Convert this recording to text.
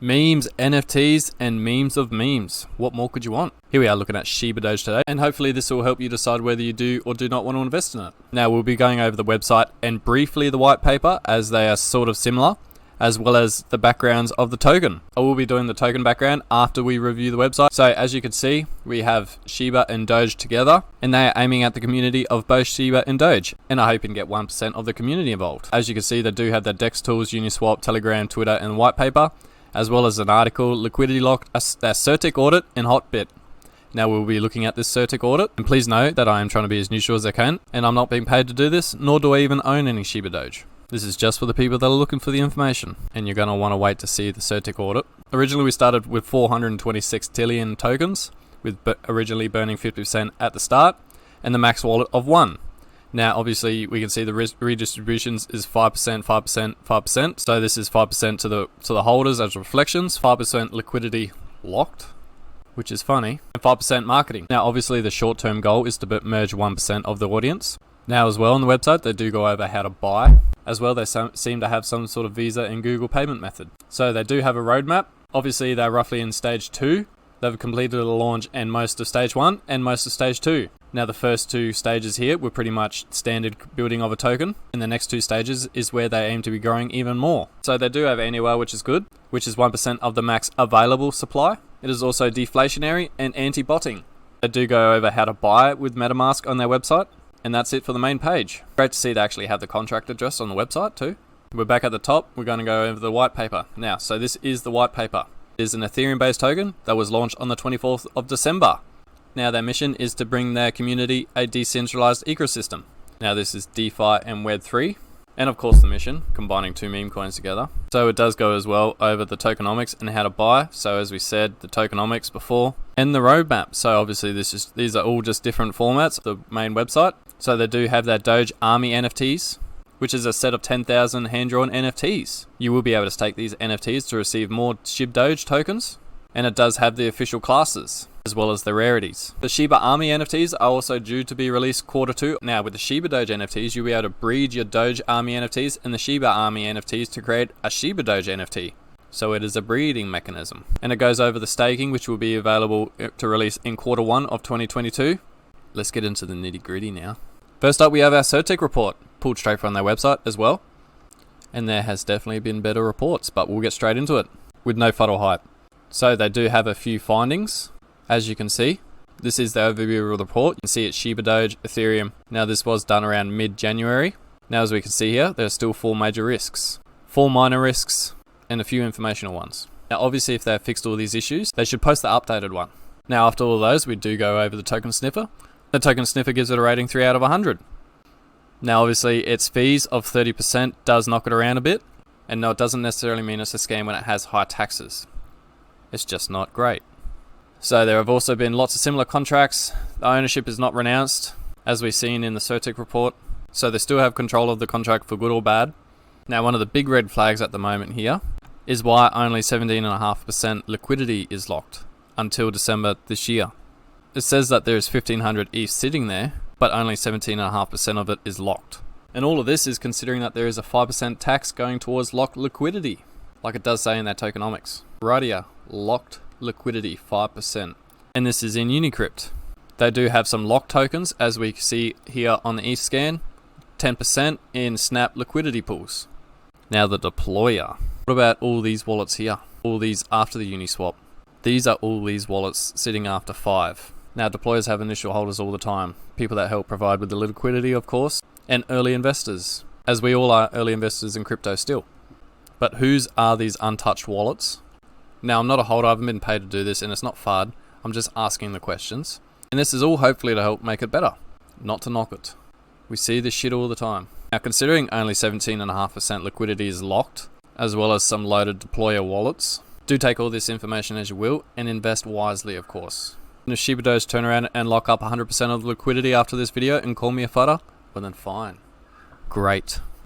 Memes, NFTs, and memes of memes. What more could you want? Here we are looking at SHIBADOGE today, and hopefully this will help you decide whether you do or do not want to invest in it. Now we'll be going over the website and briefly the white paper, as they are sort of similar, as well as the backgrounds of the token. I will be doing the token background after we review the website. So as you can see, we have Shiba and Doge together, and they are aiming at the community of both Shiba and Doge, and are hoping to get 1% of the community involved. As you can see, they do have their DEX tools, Uniswap, Telegram, Twitter, and white paper, as well as an article, liquidity lock, a CertiK audit, and Hotbit. Now we'll be looking at this CertiK audit, and please know that I am trying to be as neutral as I can, and I'm not being paid to do this, nor do I even own any SHIBADOGE. This is just for the people that are looking for the information, and you're going to want to wait to see the CertiK audit. Originally we started with 426 trillion tokens, with originally burning 50% at the start, and the max wallet of 1. Now obviously we can see the redistributions is 5%, 5%, 5%. So this is 5% to the holders as reflections, 5% liquidity locked, which is funny, and 5% marketing. Now obviously the short-term goal is to merge 1% of the audience. Now as well on the website they do go over how to buy. As well they seem to have some sort of Visa and Google payment method. So they do have a roadmap. Obviously they're roughly in stage 2. They've completed the launch and most of stage 1 and most of stage 2. Now the first 2 stages here were pretty much standard building of a token, and the next 2 stages is where they aim to be growing even more. So they do have anywhere, which is good, which is 1% of the max available supply. It is also deflationary and anti-botting. They do go over how to buy with MetaMask on their website, and that's it for the main page. Great to see they actually have the contract address on the website too. We're back at the top, we're going to go over the white paper. Now, so this is the white paper. It is an Ethereum-based token that was launched on the 24th of December. Now their mission is to bring their community a decentralized ecosystem. Now this is DeFi and Web3, and of course the mission, combining 2 meme coins together. So it does go as well over the tokenomics and how to buy. So as we said, the tokenomics before, and the roadmap. So obviously these are all just different formats of the main website. So they do have their Doge Army NFTs, which is a set of 10,000 hand-drawn NFTs. You will be able to stake these NFTs to receive more SHIBADOGE tokens, and it does have the official classes, as well as the rarities. The Shiba Army NFTs are also due to be released Q2. Now with the SHIBADOGE NFTs, you'll be able to breed your Doge Army NFTs and the Shiba Army NFTs to create a SHIBADOGE NFT. So it is a breeding mechanism. And it goes over the staking, which will be available to release in Q1 of 2022. Let's get into the nitty gritty now. First up, we have our CertiK report, pulled straight from their website as well. And there has definitely been better reports, but we'll get straight into it with no fuddle hype. So they do have a few findings. As you can see, this is the overview of the report. You can see it's SHIBADOGE, Ethereum. Now this was done around mid-January. Now as we can see here, there are still 4 major risks, 4 minor risks, and a few informational ones. Now obviously if they've fixed all these issues, they should post the updated one. Now after all those, we do go over the token sniffer. The token sniffer gives it a rating 3 out of 100. Now obviously its fees of 30% does knock it around a bit. And no, it doesn't necessarily mean it's a scam when it has high taxes. It's just not great. So there have also been lots of similar contracts. The ownership is not renounced, as we've seen in the CertiK report. So they still have control of the contract for good or bad. Now one of the big red flags at the moment here is why only 17.5% liquidity is locked until December this year. It says that there is 1,500 ETH sitting there, but only 17.5% of it is locked. And all of this is considering that there is a 5% tax going towards locked liquidity, like it does say in their tokenomics. Right here, locked liquidity 5%. And this is in Unicrypt. They do have some locked tokens, as we see here on the ETH scan, 10% in Snap liquidity pools. Now the deployer. What about all these wallets here? All these after the Uniswap. These are all these wallets sitting after 5. Now deployers have initial holders all the time. People that help provide with the liquidity, of course, and early investors, as we all are early investors in crypto still. But whose are these untouched wallets? Now I'm not a holder, I haven't been paid to do this, and it's not FUD. I'm just asking the questions. And this is all hopefully to help make it better, not to knock it. We see this shit all the time. Now considering only 17.5% liquidity is locked, as well as some loaded deployer wallets, do take all this information as you will, and invest wisely of course. And if SHIBADOGE turn around and lock up 100% of the liquidity after this video and call me a fudder, well then fine. Great.